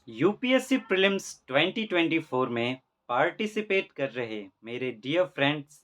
UPSC prelims 2024 में participate कर रहे मेरे dear friends,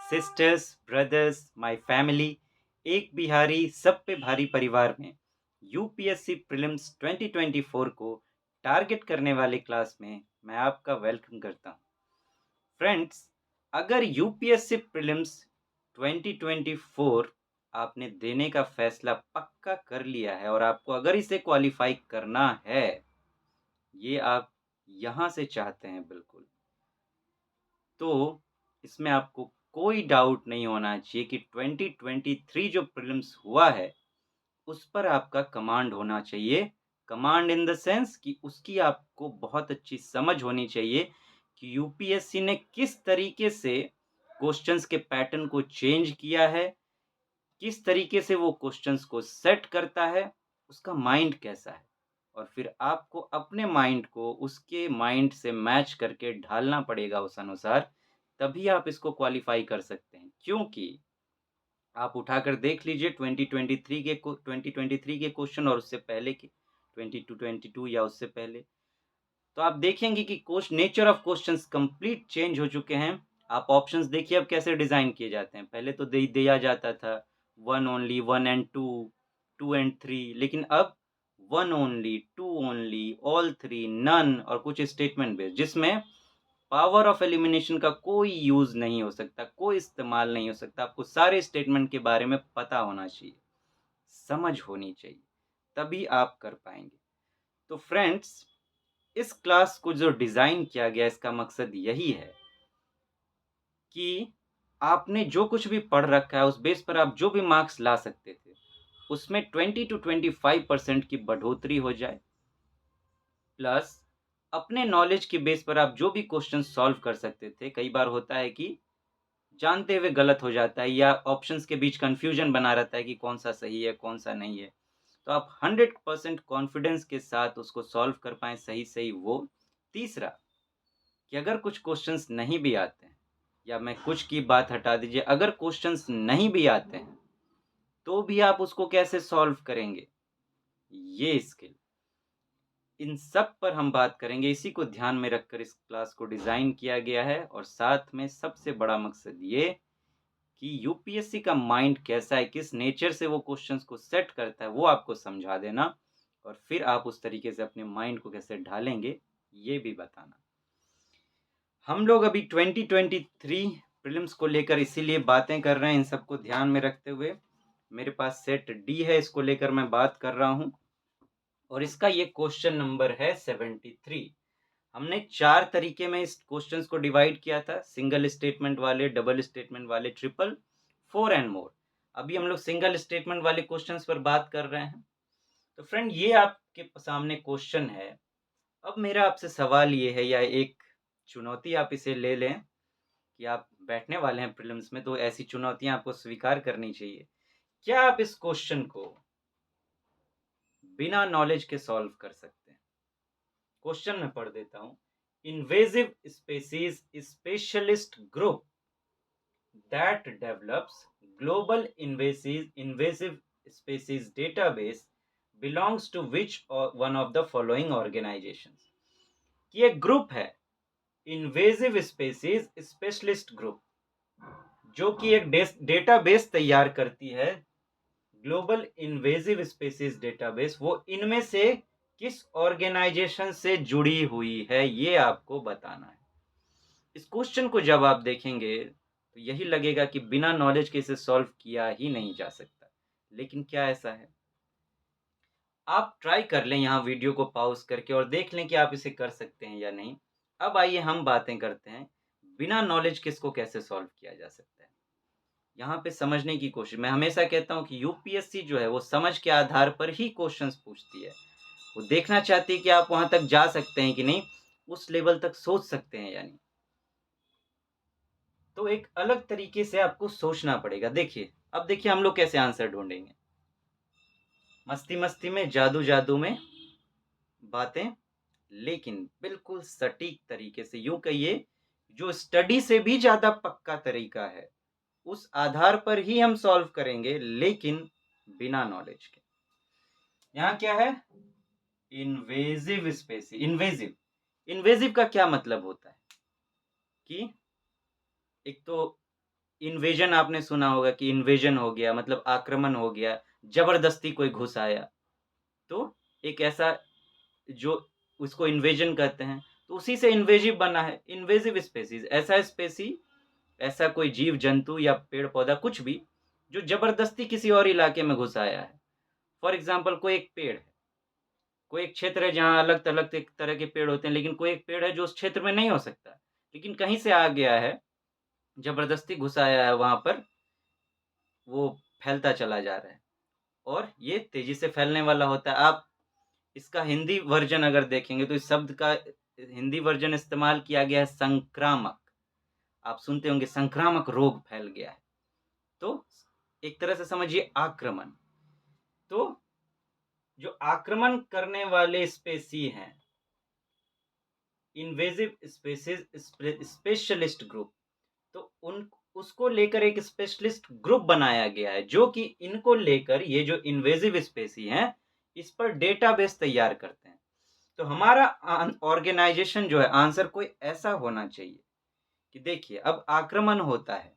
sisters, brothers, my family, एक बिहारी सब पे भारी परिवार में यूपीएससी प्रीलिम्स 2024 को टारगेट करने वाले क्लास में मैं आपका वेलकम करता हूं। फ्रेंड्स, अगर यूपीएससी प्रीलिम्स 2024 आपने देने का फैसला पक्का कर लिया है और आपको अगर इसे क्वालिफाई करना है, ये आप यहाँ से चाहते हैं बिल्कुल, तो इसमें आपको कोई डाउट नहीं होना चाहिए कि 2023 जो प्रीलिम्स हुआ है, उस पर आपका कमांड होना चाहिए। कमांड इन द सेंस कि उसकी आपको बहुत अच्छी समझ होनी चाहिए कि यूपीएससी ने किस तरीके से क्वेश्चंस के पैटर्न को चेंज किया है, किस तरीके से वो क्वेश्चंस को सेट करता है, उसका माइंड कैसा है, और फिर आपको अपने माइंड को उसके माइंड से मैच करके ढालना पड़ेगा उस अनुसार, तभी आप इसको क्वालिफाई कर सकते हैं। क्योंकि आप उठाकर देख लीजिए 2023 के क्वेश्चन और उससे पहले के 22 या उससे पहले, तो आप देखेंगे कि nature of questions complete change हो चुके हैं। आप ऑप्शंस देखिए अब कैसे डिजाइन किए जाते हैं। पहले तो दे दिया जाता था one only, one and two, two and three, लेकिन अब one only, two only, all three, none और कुछ स्टेटमेंट बेस्ड, जिसमें पावर ऑफ एलिमिनेशन का कोई यूज नहीं हो सकता, कोई इस्तेमाल नहीं हो सकता। आपको सारे स्टेटमेंट के बारे में पता होना चाहिए, समझ होनी चाहिए, तभी आप कर पाएंगे। तो फ्रेंड्स, इस क्लास को जो डिज़ाइन किया गया, इसका मकसद यही है कि आपने जो कुछ भी पढ़ रखा है, उस बेस पर आप जो भी मार्क्स ला सकते थे, उसमें 20 to 25% की बढ़ोतरी हो जाए। प्लस अपने नॉलेज के बेस पर आप जो भी क्वेश्चन सॉल्व कर सकते थे, कई बार होता है कि जानते हुए गलत हो जाता है या ऑप्शंस के बीच कंफ्यूजन बना रहता है कि कौन सा सही है, कौन सा नहीं है। तो आप 100% कॉन्फिडेंस के साथ उसको सॉल्व कर पाएँ सही-सही वो। तीसरा, कि अगर कुछ क्वेश्चंस नहीं भी आते हैं, या मैं कुछ की बात हटा दीजिए, अगर क्वेश्चंस नहीं भी आते हैं, तो भी आप उसको कैसे सॉल्व करेंगे, ये स्किल, इन सब पर हम बात करेंगे। इसी को ध्यान में रखकर इस क्लास को डिज़ाइन किया गया है, और साथ में सबसे बड़ा मकसद ये कि यूपीएससी का माइंड कैसा है, किस नेचर से वो क्वेश्चंस को सेट करता है, वो आपको समझा देना, और फिर आप उस तरीके से अपने माइंड को कैसे ढालेंगे, ये भी बताना। हम लोग अभी 2023 प्रीलिम्स को लेकर इसीलिए बातें कर रहे हैं, इन सबको ध्यान में रखते हुए। मेरे पास सेट डी है, इसको लेकर मैं बात कर रहा हूँ, और इसका ये क्वेश्चन नंबर है 73। हमने 4 तरीके में इस क्वेश्चंस को डिवाइड किया था, सिंगल स्टेटमेंट वाले, डबल स्टेटमेंट वाले, ट्रिपल, फोर एंड मोर। अभी हम लोग सिंगल स्टेटमेंट वाले क्वेश्चंस पर बात कर रहे हैं। तो फ्रेंड, ये आपके सामने क्वेश्चन है। अब मेरा आपसे सवाल ये है, या एक चुनौती आप इसे ले लें, कि आप बैठने वाले हैं प्रीलिम्स में, तो ऐसी चुनौतियां आपको स्वीकार करनी चाहिए। क्या आप इस क्वेश्चन को बिना नॉलेज के सॉल्व कर सकते हैं? क्वेश्चन में पढ़ देता हूं। Invasive species specialist group that develops global invasive species database belongs to which one of the following organizations? कि एक ग्रुप है, इन्वेजिव स्पेसीज स्पेशलिस्ट ग्रुप, जो कि एक डेटाबेस तैयार करती है, ग्लोबल इन्वेजिव स्पेसीज डेटाबेस, वो इनमें से किस ऑर्गेनाइजेशन से जुड़ी हुई है, ये आपको बताना है। इस क्वेश्चन को जब आप देखेंगे, तो यही लगेगा कि बिना नॉलेज के इसे सॉल्व किया ही नहीं जा सकता। लेकिन क्या ऐसा है? आप ट्राई कर लें यहाँ वीडियो को पॉज़ करके, और देख लें कि आप इसे कर सकते हैं या नहीं। अब आइए हम बातें करते हैं, बिना नॉलेज के इसको कैसे सॉल्व किया जा सकता है। यहाँ पे समझने की कोशिश, मैं हमेशा कहता हूँ कि यूपीएससी जो है वो समझ के आधार पर ही क्वेश्चंस पूछती है। वो देखना चाहती है कि आप वहाँ तक जा सकते हैं कि नहीं, उस लेवल तक सोच सकते हैं या नहीं। तो एक अलग तरीके से आपको सोचना पड़ेगा। देखिए, अब देखिए हम लोग कैसे आंसर ढूँढेंगे। मस्ती-मस्ती में, जादू-जादू में बातें, लेकिन बिल्कुल सटीक तरीके से, यूँ कहिए जो स्टडी से भी ज़्यादा पक्का तरीका है, उस आधार पर ही हम सॉल्व करेंगे, लेकिन बिना नॉलेज के। यहाँ क्या है? Invasive Spacey. इन्वेजिव का क्या मतलब होता है कि एक तो इन्वेजन आपने सुना होगा कि इन्वेजन हो गया मतलब आक्रमण हो गया, जबरदस्ती कोई घुस आया, तो एक ऐसा जो उसको इन्वेजन कहते हैं, तो उसी से इन्वेजिव बना है। इन्वेजिव स्पेसीज ऐसा स्पेसी, ऐसा कोई जीव जंतु या पेड़ पौधा कुछ भी जो जबरदस्ती किसी और इलाके में घुस आया है। फॉर एग्जाम्पल कोई एक पेड़ है, कोई एक क्षेत्र है जहाँ अलग अलग तरह के पेड़ होते हैं, लेकिन कोई एक पेड़ है जो उस क्षेत्र में नहीं हो सकता, लेकिन कहीं से आ गया है, जबरदस्ती घुस आया है वहां पर, वो फैलता चला जा रहा है और ये तेजी से फैलने वाला होता है। आप इसका हिंदी वर्जन अगर देखेंगे तो इस शब्द का हिंदी वर्जन इस्तेमाल किया गया है संक्रामक। आप सुनते होंगे संक्रामक रोग फैल गया है, तो एक तरह से समझिए आक्रमण। तो जो आक्रमण करने वाले स्पेसी हैं, इन्वेजिव स्पेसीज स्पेशलिस्ट ग्रुप, तो उन उसको लेकर एक स्पेशलिस्ट ग्रुप बनाया गया है जो कि इनको लेकर ये जो इन्वेजिव स्पेसी हैं इस पर डेटाबेस तैयार करते हैं। तो हमारा ऑर्गेनाइजेशन जो है, आंसर कोई ऐसा होना चाहिए कि देखिए अब आक्रमण होता है,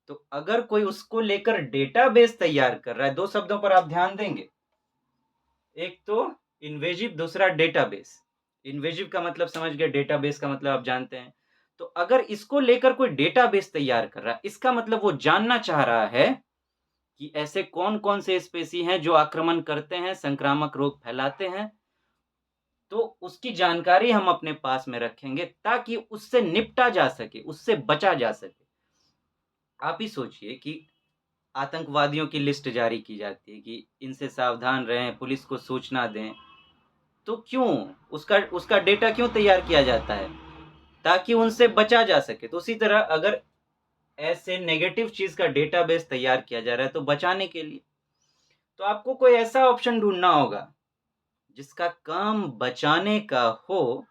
तो अगर कोई उसको लेकर डेटाबेस तैयार कर रहा है, दो शब्दों पर आप ध्यान देंगे, एक तो इन्वेजिव, दूसरा डेटाबेस। इन्वेजिव का मतलब समझ गए, डेटाबेस का मतलब आप जानते हैं। तो अगर इसको लेकर कोई डेटाबेस तैयार कर रहा है, इसका मतलब वो जानना चाह रहा है कि ऐसे कौन कौन से स्पेसी हैं जो आक्रमण करते हैं, संक्रामक रोग फैलाते हैं, तो उसकी जानकारी हम अपने पास में रखेंगे ताकि उससे निपटा जा सके, उससे बचा जा सके। आप ही सोचिए कि आतंकवादियों की लिस्ट जारी की जाती है कि इनसे सावधान रहें, पुलिस को सूचना दें, तो क्यों उसका उसका डेटा क्यों तैयार किया जाता है? ताकि उनसे बचा जा सके। तो उसी तरह अगर ऐसे नेगेटिव चीज का डेटाबेस तैयार किया जा रहा है तो बचाने के लिए, तो आपको कोई ऐसा ऑप्शन ढूंढना होगा जिसका काम बचाने का हो,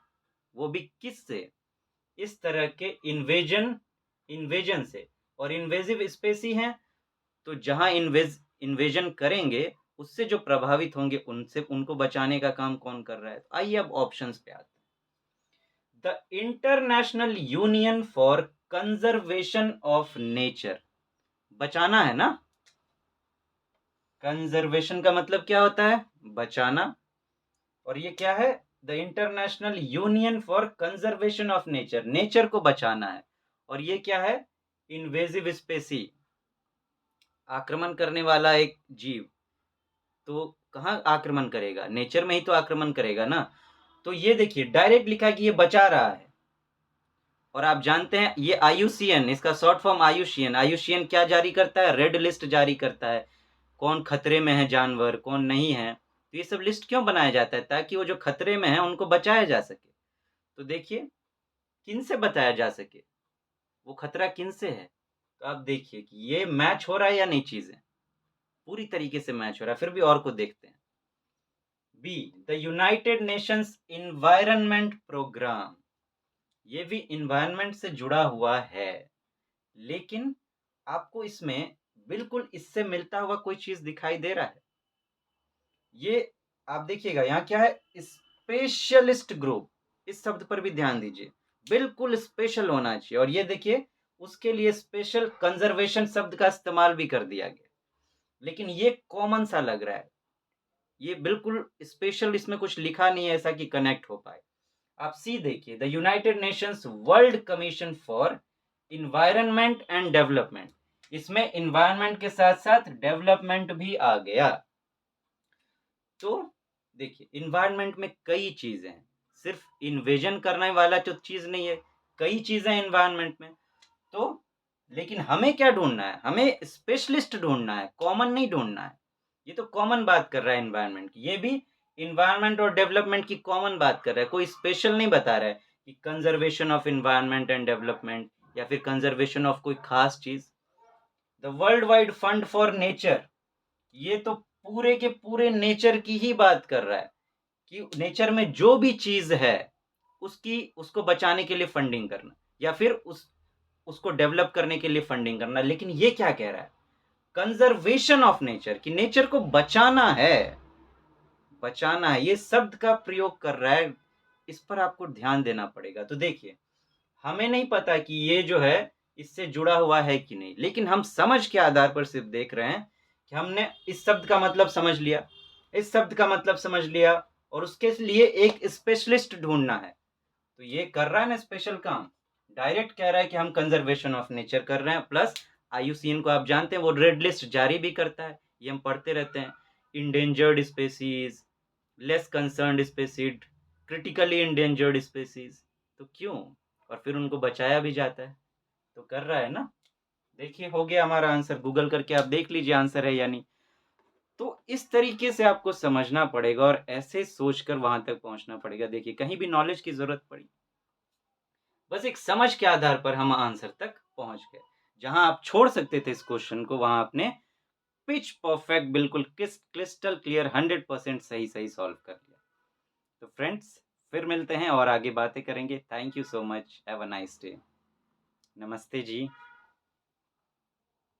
वो भी किससे? इस तरह के इन्वेजन से। और इन्वेजिव स्पेसी हैं, तो जहां इन्वेजन करेंगे उससे जो प्रभावित होंगे उनसे उनको बचाने का काम कौन कर रहा है? आइए अब ऑप्शंस पे आते हैं। The international union for conservation of nature, बचाना है ना। कंजर्वेशन का मतलब क्या होता है? बचाना। और ये क्या है? The international union for conservation of nature, nature को बचाना है। और ये क्या है? इन्वेजिव स्पेसी, आक्रमण करने वाला एक जीव। तो कहाँ आक्रमण करेगा? नेचर में ही तो आक्रमण करेगा ना। तो ये देखिए डायरेक्ट लिखा है कि ये बचा रहा है। और आप जानते हैं ये IUCN, इसका शॉर्ट फॉर्म IUCN, IUCN क्या जारी करता है? रेड लिस्ट जारी करता है, कौन खतरे में है जानवर, कौन नहीं है। तो ये सब लिस्ट क्यों बनाया जाता है? ताकि वो जो खतरे में है उनको बचाया जा सके। तो देखिए किन से बचाया जा सके, वो खतरा किन से है। तो आप देखिए कि ये मैच हो रहा है या नहीं, चीजें पूरी तरीके से मैच हो रहा है। फिर भी और को देखते हैं। B, the United Nations environment programme, ये भी इन्वायरमेंट से जुड़ा हुआ है, लेकिन आपको इसमें बिल्कुल इससे मिलता हुआ कोई चीज दिखाई दे रहा है? ये आप देखिएगा यहाँ क्या है? स्पेशलिस्ट ग्रुप, इस शब्द पर भी ध्यान दीजिए, बिल्कुल स्पेशल होना चाहिए। और ये देखिए उसके लिए स्पेशल कंजर्वेशन शब्द का इस्तेमाल भी कर दिया गया, लेकिन ये कॉमन सा लग रहा है, ये बिल्कुल स्पेशल, इसमें कुछ लिखा नहीं है ऐसा कि कनेक्ट हो पाए। आप सी देखिए, the United Nations world commission for environment and development, इसमें इन्वायरमेंट के साथ साथ डेवलपमेंट भी आ गया। तो देखिए इन्वायरमेंट में कई चीजें हैं, सिर्फ इन्वेजन करने वाला तो चीज नहीं है, कई चीजें इन्वायरमेंट में। तो लेकिन हमें क्या ढूंढना है? हमें स्पेशलिस्ट ढूंढना है, कॉमन नहीं ढूंढना है। ये तो कॉमन बात कर रहा है एनवायरनमेंट की, ये भी इन्वायरमेंट और डेवलपमेंट की कॉमन बात कर रहा है, कोई स्पेशल नहीं बता रहा है कि conservation of environment and development या फिर कंजर्वेशन ऑफ कोई खास चीज। The world wide fund for nature, ये तो पूरे के पूरे नेचर की ही बात कर रहा है कि नेचर में जो भी चीज है उसको बचाने के लिए फंडिंग करना या फिर उसको डेवलप करने के लिए फंडिंग करना। लेकिन ये क्या कह रहा है? कंजर्वेशन ऑफ नेचर, कि नेचर को बचाना है। बचाना है, ये शब्द का प्रयोग कर रहा है, इस पर आपको ध्यान देना पड़ेगा। तो देखिए, हमें नहीं पता कि ये जो है इससे जुड़ा हुआ है कि नहीं, लेकिन हम समझ के आधार पर सिर्फ देख रहे हैं कि हमने इस शब्द का मतलब समझ लिया, इस शब्द का मतलब समझ लिया और उसके लिए एक स्पेशलिस्ट ढूँढना है। तो ये कर रहा है ना स्पेशल काम, डायरेक्ट कह रहा है कि हम कंजर्वेशन ऑफ नेचर कर रहे हैं, प्लस आईयूसीएन को आप जानते हैं वो रेड लिस्ट जारी भी करता है, ये हम पढ़ते रहते हैं। Endangered species, less concerned species, critically endangered species, तो क्यों? और फिर उनको बचाया भी जाता है, तो कर रहा है ना। देखिए हो गया हमारा आंसर, गूगल करके आप देख लीजिए आंसर है या नहीं। तो इस तरीके से आपको समझना पड़ेगा और ऐसे सोचकर वहां तक पहुंचना पड़ेगा। देखिए कहीं भी नॉलेज की जरूरत पड़ी, बस एक समझ के आधार पर हम आंसर तक पहुंच गए। जहां आप छोड़ सकते थे इस क्वेश्चन को, वहां आपने पिच परफेक्ट बिल्कुल क्रिस्टल क्लियर 100% सही सही सॉल्व कर लिया। तो फ्रेंड्स, फिर मिलते हैं और आगे बातें करेंगे। Thank you so much, have a nice day. नमस्ते जी।